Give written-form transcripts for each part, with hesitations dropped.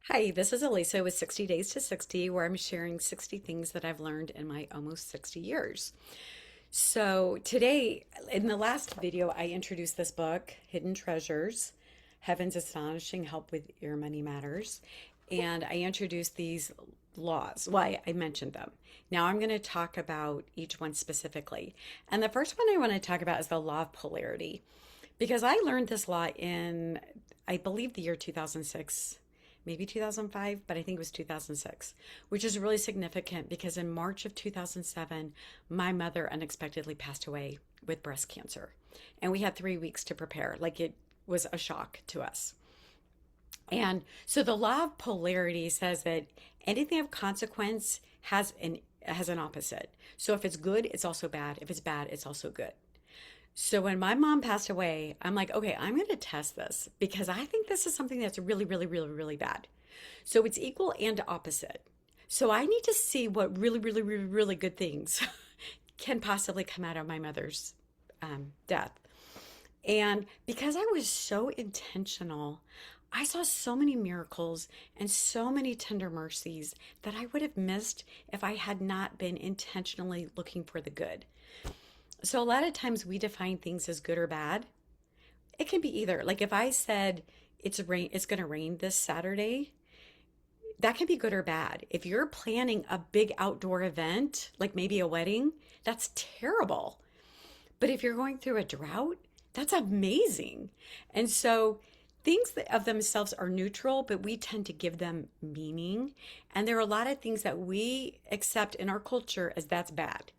Hi, this is Elisa with 60 Days to 60, where I'm sharing 60 things that I've learned in my almost 60 years. So, today, in the last video, I introduced this book, Hidden Treasures Heaven's Astonishing Help with Your Money Matters. And I introduced these laws. I mentioned them. Now, I'm going to talk about each one specifically. And the first one I want to talk about is the law of polarity, because I learned this law in, I believe, the year 2006, maybe 2005, but I think it was 2006, which is really significant because in March of 2007, my mother unexpectedly passed away with breast cancer. And we had 3 weeks to prepare. Like, it was a shock to us. And so the law of polarity says that anything of consequence has an opposite. So if it's good, it's also bad. If it's bad, it's also good. So when my mom passed away, I'm like, okay, I'm going to test this because I think this is something that's really, really, really, really bad. So it's equal and opposite. So I need to see what really, really, really, really good things can possibly come out of my mother's death. And because I was so intentional, I saw so many miracles and so many tender mercies that I would have missed if I had not been intentionally looking for the good. So a lot of times we define things as good or bad. It can be either. Like if I said it's going to rain this Saturday, that can be good or bad. If you're planning a big outdoor event, like maybe a wedding, that's terrible. But if you're going through a drought, that's amazing. And so things that of themselves are neutral, but we tend to give them meaning. And there are a lot of things that we accept in our culture as that's bad.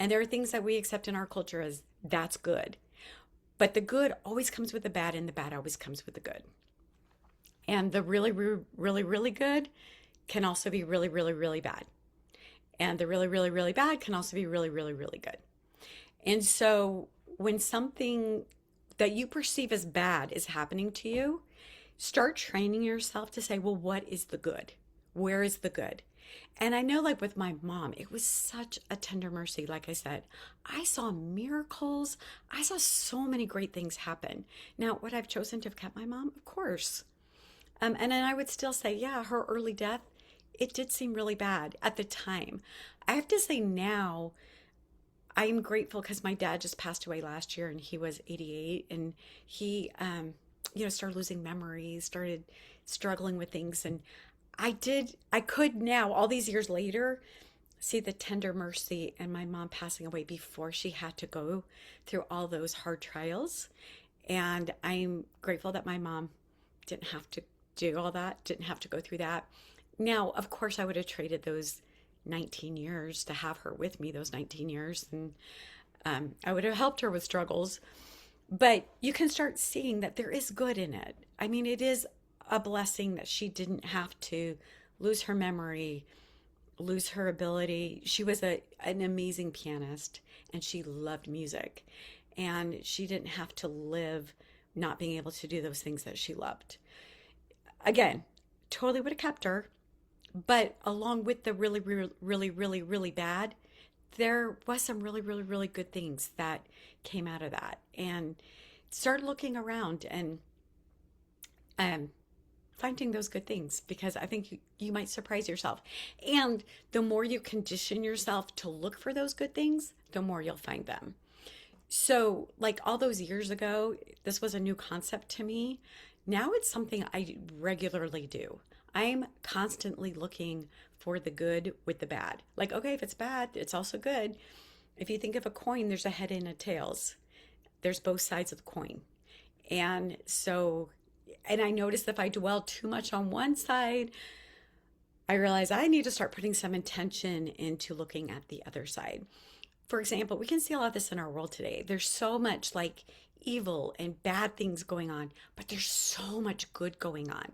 And there are things that we accept in our culture as that's good. But the good always comes with the bad, and the bad always comes with the good. And the really, really, really good can also be really, really, really bad. And the really, really, really bad can also be really, really, really good. And so when something that you perceive as bad is happening to you, start training yourself to say, well, what is the good? Where is the good? And I know, like with my mom, it was such a tender mercy. Like I said, I saw miracles. I saw so many great things happen. Now, would I've chosen to have kept my mom? Of course. And then I would still say, yeah, her early death, it did seem really bad at the time. I have to say now, I'm grateful because my dad just passed away last year and he was 88 and he, started losing memories, started struggling with things. And I could now, all these years later, see the tender mercy and my mom passing away before she had to go through all those hard trials. And I'm grateful that my mom didn't have to do all that, didn't have to go through that. Now, of course, I would have traded those 19 years to have her with me, those 19 years, and I would have helped her with struggles. But you can start seeing that there is good in it. I mean, it is a blessing that she didn't have to lose her memory, lose her ability. She was an amazing pianist and she loved music. And she didn't have to live not being able to do those things that she loved. Again, totally would have kept her. But along with the really, really, really, really, really bad, there was some really, really, really good things that came out of that. And start looking around and um, finding those good things because I think you might surprise yourself. And the more you condition yourself to look for those good things, the more you'll find them. So, like all those years ago, this was a new concept to me. Now it's something I regularly do. I'm constantly looking for the good with the bad. Like, okay, if it's bad, it's also good. If you think of a coin, there's a head and a tails. There's both sides of the coin. And so, and I notice if I dwell too much on one side, I realize I need to start putting some intention into looking at the other side. For example, we can see a lot of this in our world today. There's so much like evil and bad things going on, but there's so much good going on.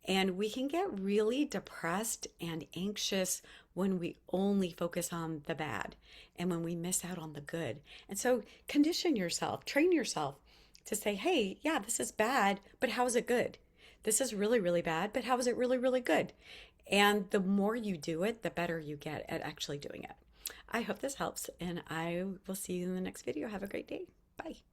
And we can get really depressed and anxious when we only focus on the bad and when we miss out on the good. And so condition yourself, train yourself to say, hey, yeah, this is bad, but how is it good? This is really, really bad, but how is it really, really good? And the more you do it, the better you get at actually doing it. I hope this helps, and I will see you in the next video. Have a great day. Bye.